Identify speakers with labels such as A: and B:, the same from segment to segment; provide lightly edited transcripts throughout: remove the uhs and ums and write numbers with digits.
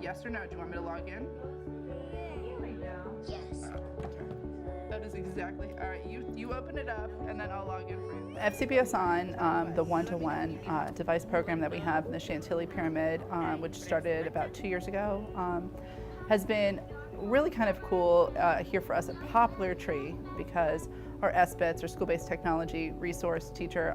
A: yes or no? Do you want me to log in?
B: Yes.
A: That is exactly, all right, you open it up and then I'll log in for you. FCPSOn, the one-to-one device program that we have in the Chantilly Pyramid, which started about 2 years ago, has been really kind of cool here for us at Poplar Tree, because our SBITS, or school-based technology resource teacher,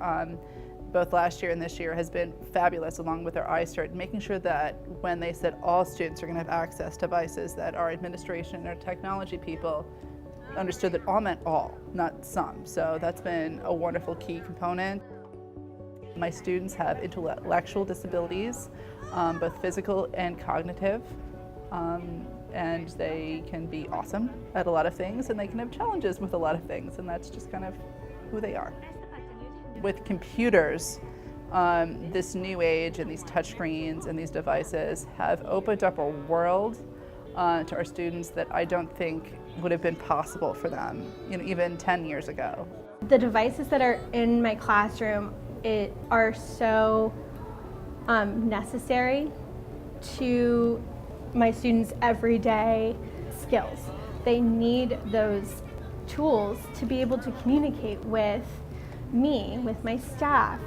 A: both last year and this year has been fabulous, along with our iCert, making sure that when they said all students are going to have access to devices, that our administration and our technology people understood that all meant all, not some. So that's been a wonderful key component. My students have intellectual disabilities, both physical and cognitive, and they can be awesome at a lot of things, and they can have challenges with a lot of things, and that's just kind of who they are. With computers, this new age and these touchscreens and these devices have opened up a world to our students that I don't think would have been possible for them, even 10 years ago.
C: The devices that are in my classroom are so necessary to my students' everyday skills. They need those tools to be able to communicate with me, with my staff,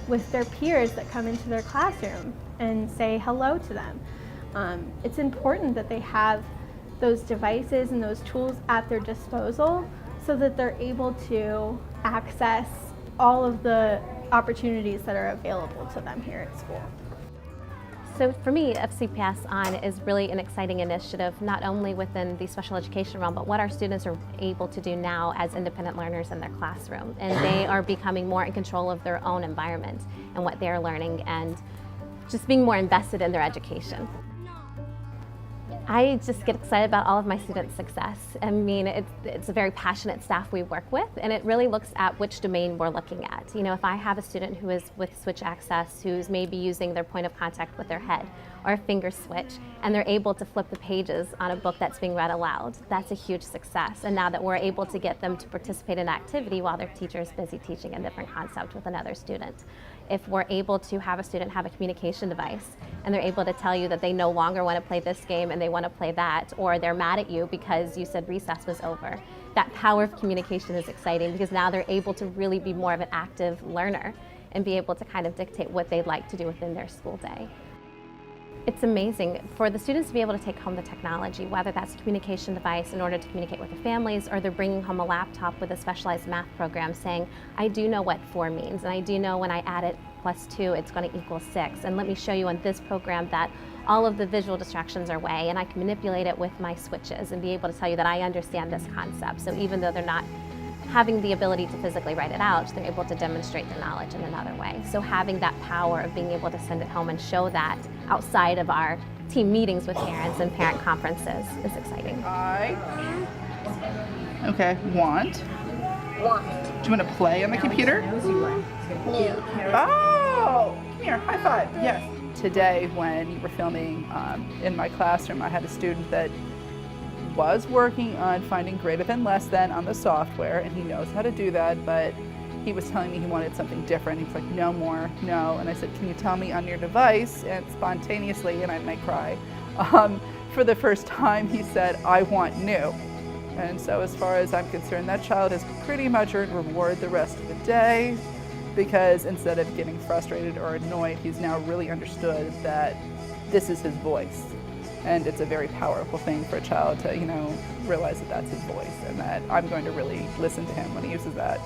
C: with their peers that come into their classroom and say hello to them. It's important that they have those devices and those tools at their disposal so that they're able to access all of the opportunities that are available to them here at school.
D: So for me, FCPSOn is really an exciting initiative, not only within the special education realm, but what our students are able to do now as independent learners in their classroom. And they are becoming more in control of their own environment and what they're learning, and just being more invested in their education. I just get excited about all of my students' success. I mean, it's a very passionate staff we work with, and it really looks at which domain we're looking at. If I have a student who is with switch access, who's maybe using their point of contact with their head or a finger switch, and they're able to flip the pages on a book that's being read aloud, that's a huge success. And now that we're able to get them to participate in activity while their teacher is busy teaching a different concept with another student. If we're able to have a student have a communication device and they're able to tell you that they no longer want to play this game and they want to play that, or they're mad at you because you said recess was over, that power of communication is exciting, because now they're able to really be more of an active learner and be able to kind of dictate what they'd like to do within their school day. It's amazing for the students to be able to take home the technology, whether that's a communication device in order to communicate with their families, or they're bringing home a laptop with a specialized math program saying, I do know what 4 means, and I do know when I add it +2, it's going to equal 6. And let me show you on this program that all of the visual distractions are away, and I can manipulate it with my switches and be able to tell you that I understand this concept. So even though they're not having the ability to physically write it out, they're able to demonstrate the knowledge in another way. So having that power of being able to send it home and show that outside of our team meetings with parents and parent conferences is exciting.
A: Okay, want. Do you want to play on the computer?
B: No.
A: Oh, come here, high five, yes. Today when you were filming in my classroom, I had a student that was working on finding greater than less than on the software, and he knows how to do that, but he was telling me he wanted something different. He was like, no more, no. And I said, can you tell me on your device? And spontaneously, and I might cry, for the first time he said, I want new. And so as far as I'm concerned, that child has pretty much earned reward the rest of the day, because instead of getting frustrated or annoyed, he's now really understood that this is his voice. And it's a very powerful thing for a child to, realize that that's his voice, and that I'm going to really listen to him when he uses that.